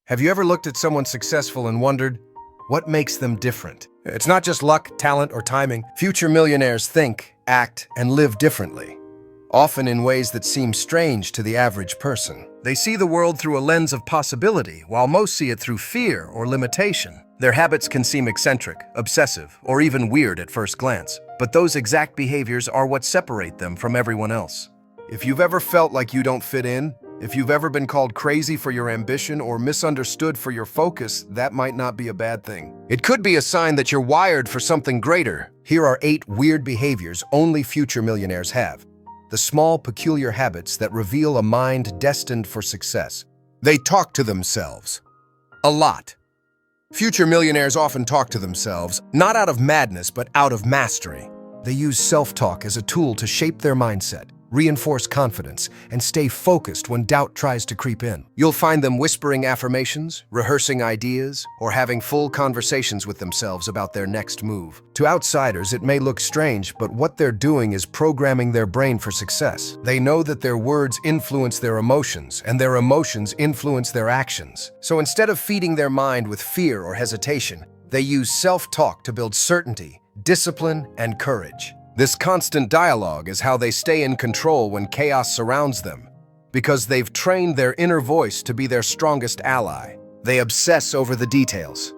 Have you ever looked at someone successful and wondered, what makes them different? It's not just luck, talent, or timing. Future millionaires think, act, and live differently, often in ways that seem strange to the average person. They see the world through a lens of possibility, while most see it through fear or limitation. Their habits can seem eccentric, obsessive, or even weird at first glance, but those exact behaviors are what separate them from everyone else. If you've ever felt like you don't fit in, if you've ever been called crazy for your ambition or misunderstood for your focus, that might not be a bad thing. It could be a sign that you're wired for something greater. Here are 8 weird behaviors only future millionaires have. The small, peculiar habits that reveal a mind destined for success. They talk to themselves. A lot. Future millionaires often talk to themselves, not out of madness, but out of mastery. They use self-talk as a tool to shape their mindset, reinforce confidence, and stay focused when doubt tries to creep in. You'll find them whispering affirmations, rehearsing ideas, or having full conversations with themselves about their next move. To outsiders, it may look strange, but what they're doing is programming their brain for success. They know that their words influence their emotions, and their emotions influence their actions. So instead of feeding their mind with fear or hesitation, they use self-talk to build certainty, discipline, and courage. This constant dialogue is how they stay in control when chaos surrounds them, because they've trained their inner voice to be their strongest ally. They obsess over the details.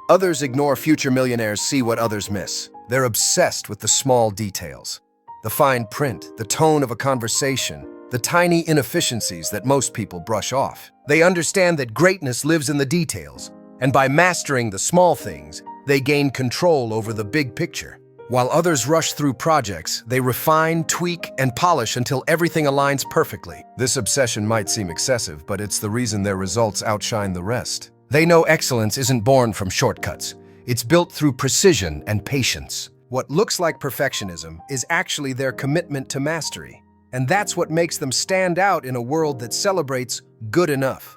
Others ignore future millionaires see what others miss. They're obsessed with the small details. The fine print, the tone of a conversation, the tiny inefficiencies that most people brush off. They understand that greatness lives in the details, and by mastering the small things, they gain control over the big picture. While others rush through projects, they refine, tweak, and polish until everything aligns perfectly. This obsession might seem excessive, but it's the reason their results outshine the rest. They know excellence isn't born from shortcuts. It's built through precision and patience. What looks like perfectionism is actually their commitment to mastery. And that's what makes them stand out in a world that celebrates good enough.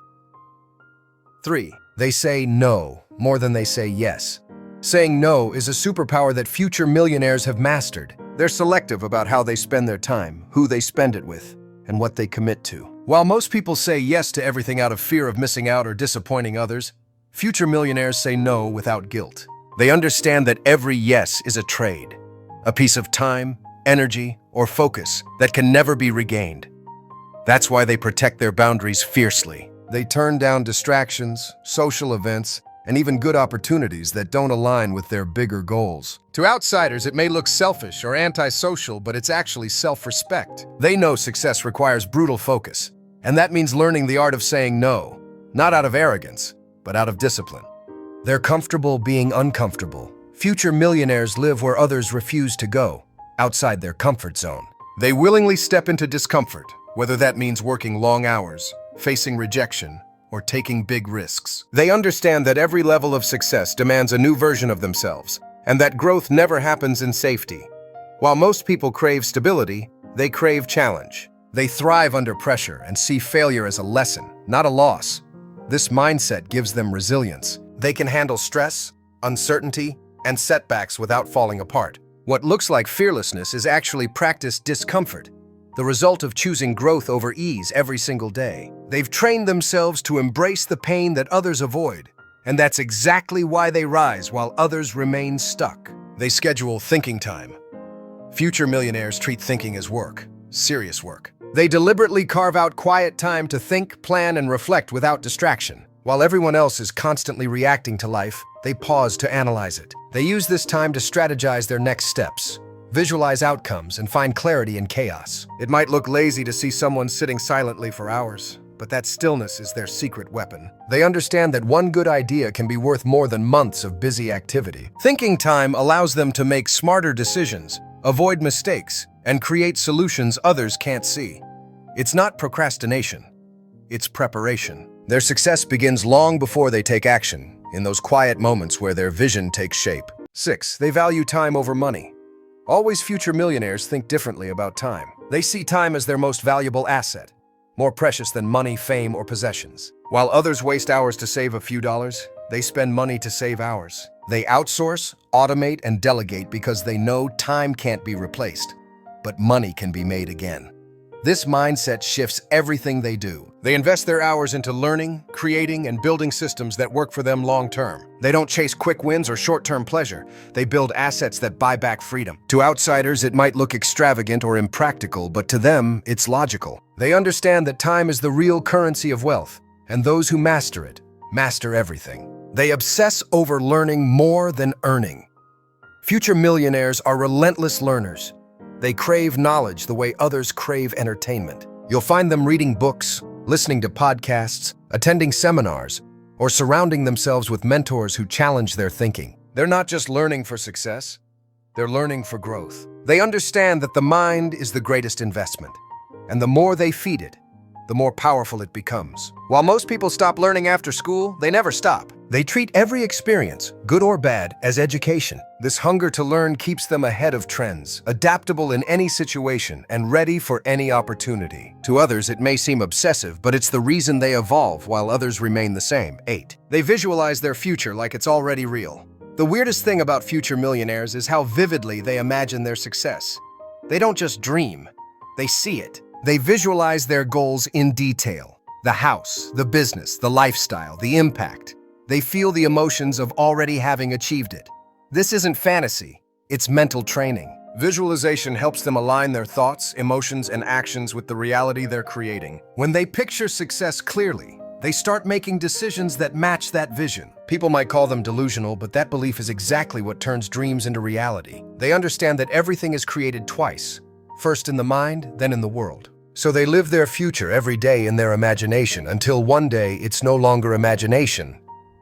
3. They say no more than they say yes. Saying no is a superpower that future millionaires have mastered. They're selective about how they spend their time, who they spend it with, and what they commit to. While most people say yes to everything out of fear of missing out or disappointing others, future millionaires say no without guilt. They understand that every yes is a trade, a piece of time, energy, or focus that can never be regained. That's why they protect their boundaries fiercely. They turn down distractions, social events, and even good opportunities that don't align with their bigger goals. To outsiders, it may look selfish or antisocial, but it's actually self-respect. They know success requires brutal focus, and that means learning the art of saying no, not out of arrogance, but out of discipline. They're comfortable being uncomfortable. Future millionaires live where others refuse to go, outside their comfort zone. They willingly step into discomfort, whether that means working long hours, facing rejection, or taking big risks. They understand that every level of success demands a new version of themselves, and that growth never happens in safety. While most people crave stability, they crave challenge. They thrive under pressure and see failure as a lesson, not a loss. This mindset gives them resilience. They can handle stress, uncertainty, and setbacks without falling apart. What looks like fearlessness is actually practiced discomfort, the result of choosing growth over ease every single day. They've trained themselves to embrace the pain that others avoid, and that's exactly why they rise while others remain stuck. They schedule thinking time. Future millionaires treat thinking as work, serious work. They deliberately carve out quiet time to think, plan, and reflect without distraction. While everyone else is constantly reacting to life, they pause to analyze it. They use this time to strategize their next steps, visualize outcomes, and find clarity in chaos. It might look lazy to see someone sitting silently for hours, but that stillness is their secret weapon. They understand that one good idea can be worth more than months of busy activity. Thinking time allows them to make smarter decisions, avoid mistakes, and create solutions others can't see. It's not procrastination, it's preparation. Their success begins long before they take action, in those quiet moments where their vision takes shape. 6. They value time over money. Always future millionaires think differently about time. They see time as their most valuable asset, more precious than money, fame, or possessions. While others waste hours to save a few dollars, they spend money to save hours. They outsource, automate, and delegate because they know time can't be replaced, but money can be made again. This mindset shifts everything they do. They invest their hours into learning, creating, and building systems that work for them long-term. They don't chase quick wins or short-term pleasure. They build assets that buy back freedom. To outsiders, it might look extravagant or impractical, but to them, it's logical. They understand that time is the real currency of wealth, and those who master it, master everything. They obsess over learning more than earning. Future millionaires are relentless learners. They crave knowledge the way others crave entertainment. You'll find them reading books, listening to podcasts, attending seminars, or surrounding themselves with mentors who challenge their thinking. They're not just learning for success, they're learning for growth. They understand that the mind is the greatest investment, and the more they feed it, the more powerful it becomes. While most people stop learning after school, they never stop. They treat every experience, good or bad, as education. This hunger to learn keeps them ahead of trends, adaptable in any situation, and ready for any opportunity. To others, it may seem obsessive, but it's the reason they evolve while others remain the same. 8. They visualize their future like it's already real. The weirdest thing about future millionaires is how vividly they imagine their success. They don't just dream, they see it. They visualize their goals in detail. The house, the business, the lifestyle, the impact. They feel the emotions of already having achieved it. This isn't fantasy, it's mental training. Visualization helps them align their thoughts, emotions, and actions with the reality they're creating. When they picture success clearly, they start making decisions that match that vision. People might call them delusional, but that belief is exactly what turns dreams into reality. They understand that everything is created twice, first in the mind, then in the world. So they live their future every day in their imagination until one day it's no longer imagination,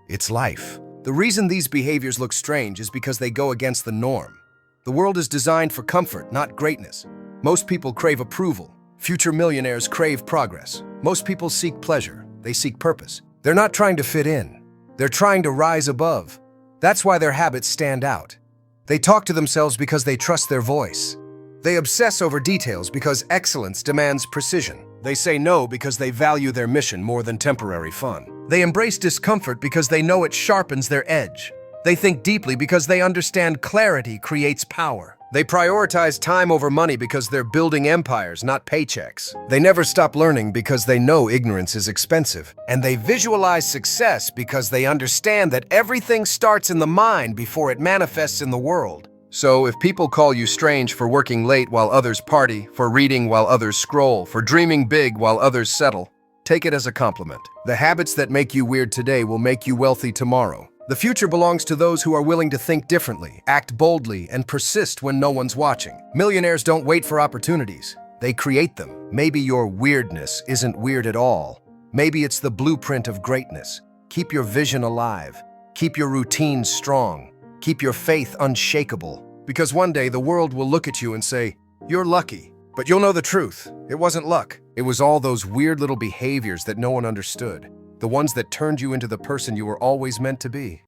it's life. The reason these behaviors look strange is because they go against the norm. The world is designed for comfort, not greatness. Most people crave approval. Future millionaires crave progress. Most people seek pleasure. They seek purpose. They're not trying to fit in. They're trying to rise above. That's why their habits stand out. They talk to themselves because they trust their voice. They obsess over details because excellence demands precision. They say no because they value their mission more than temporary fun. They embrace discomfort because they know it sharpens their edge. They think deeply because they understand clarity creates power. They prioritize time over money because they're building empires, not paychecks. They never stop learning because they know ignorance is expensive. And they visualize success because they understand that everything starts in the mind before it manifests in the world. So if people call you strange for working late while others party, for reading while others scroll, for dreaming big while others settle, take it as a compliment. The habits that make you weird today will make you wealthy tomorrow. The future belongs to those who are willing to think differently, act boldly, and persist when no one's watching. Millionaires don't wait for opportunities. They create them. Maybe your weirdness isn't weird at all. Maybe it's the blueprint of greatness. Keep your vision alive. Keep your routines strong. Keep your faith unshakable, because one day the world will look at you and say, "You're lucky." But you'll know the truth. It wasn't luck. It was all those weird little behaviors that no one understood, the ones that turned you into the person you were always meant to be.